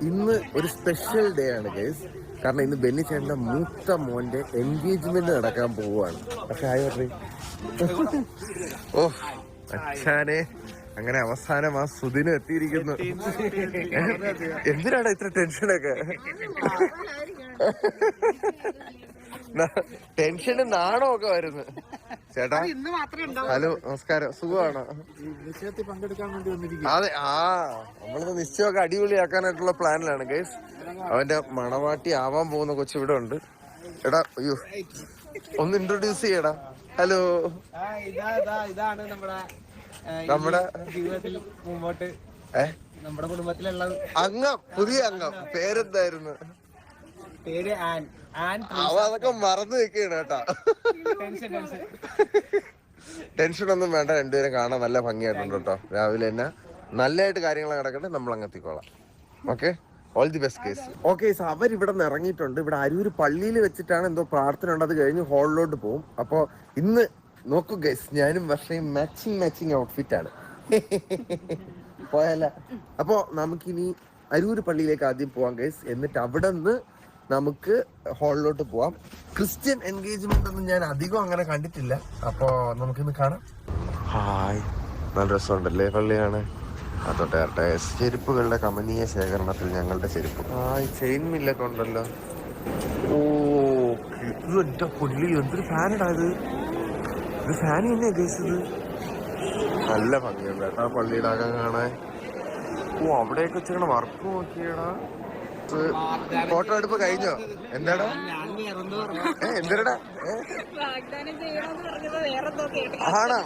ഇന്ന് ഒരു special day ആണ് ഗൈസ്. കാരണം ഇന്ന് ബെന്നി ചേട്ടന്റെ മൂത്ത മോന്റെ എൻഗേജ്മെന്റ് നടക്കാൻ പോവുകയാണ്. പക്ഷെ ഓ അച്ഛാനെ, അങ്ങനെ അവസാനം ആ സുദിനം എത്തിയിരിക്കുന്നു. എന്തിനാണ് ഇത്ര ടെൻഷനൊക്കെ? ടെൻഷനും നാണോ ഒക്കെ വരുന്നു. ചേട്ടാ ഹലോ, നമസ്കാരം. സുഖമാണോ? അതെ, നമ്മളിന്ന് നിശ്ചയമൊക്കെ അടിപൊളിയാക്കാനായിട്ടുള്ള പ്ലാനിലാണ് ഗൈസ്. അവന്റെ മണവാട്ടി ആവാൻ പോകുന്ന കൊച്ചു ഇവിടെ ഉണ്ട്. എടാ, അയ്യോ, ഒന്ന് ഇൻട്രൊഡ്യൂസ് ചെയ്യടാ. ഹലോ, ഇതാണ് നമ്മുടെ ജീവിതത്തിൽ മുമ്പോട്ട് നമ്മുടെ കുടുംബത്തിലുള്ള അംഗം, പുതിയ അംഗം. പേരെന്തായിരുന്നു? പേര് ആൻ. അവ അതൊക്കെ മറന്നു വെക്കുകയാണ് കേട്ടാ. ടെൻഷനൊന്നും വേണ്ട, രണ്ടുപേരും കാണാൻ നല്ല ഭംഗിയായിട്ടുണ്ട് കേട്ടോ. രാവിലെ തന്നെ നല്ലതായിട്ട് കാര്യങ്ങൾ നടക്കട്ടെ, നമ്മൾ അങ്ങെത്തിക്കോളാം. Okay, all the best case. Okay, അവരിവിടെ നിന്ന് ഇറങ്ങിയിട്ടുണ്ട്. ഇവിടെ അരൂര് പള്ളിയിൽ വെച്ചിട്ടാണ് എന്തോ പ്രാർത്ഥന ഉണ്ട്. അത് കഴിഞ്ഞ് ഹാളിലോട്ട് പോകും. അപ്പോൾ ഇന്ന് നോക്കൂ ഗൈസ്, ഞാനും വർഷയും മാച്ചിങ് ഔട്ട്ഫിറ്റ് ആണ്. പോയല്ല. അപ്പോൾ നമുക്കിനി അരൂര് പള്ളിയിലേക്ക് ആദ്യം പോവാം ഗൈസ്. എന്നിട്ട് അവിടെ നിന്ന് നമുക്ക് ഹാളിലോട്ട് പോവാം. ക്രിസ്ത്യൻ എൻഗേജ്മെന്റ് ഒന്നും ഞാൻ അധികം അങ്ങനെ കണ്ടിട്ടില്ല. അപ്പോ നമുക്കിന്ന് കാണാം. ഹായ്, നല്ല രസമുണ്ടല്ലേ പള്ളിയാണ്. അതോട്ടെ, ചെരുപ്പുകളുടെ കമനീയ ശേഖരണത്തിൽ ഞങ്ങളുടെ ചെരുപ്പ്. ചെയിൻ മില്ലൊക്കെ ഉണ്ടല്ലോ. ഓ, ഇത് എന്റെ പുള്ളി, എന്തൊരു ഫാനടാ ഇത്. ഇത് ഫാൻ തന്നെയാ ഗൈസ്. നല്ല ഭംഗിയുണ്ട് കേട്ടോ പള്ളിയുടെ അകം കാണാൻ. ഓ, അവിടെയൊക്കെ വെച്ചിങ്ങനെ വർക്ക് നോക്കിയടാ. ഫോട്ടോ എടുപ്പ് കഴിഞ്ഞോ? എന്താടാ എന്തിനടാ? ആണോ?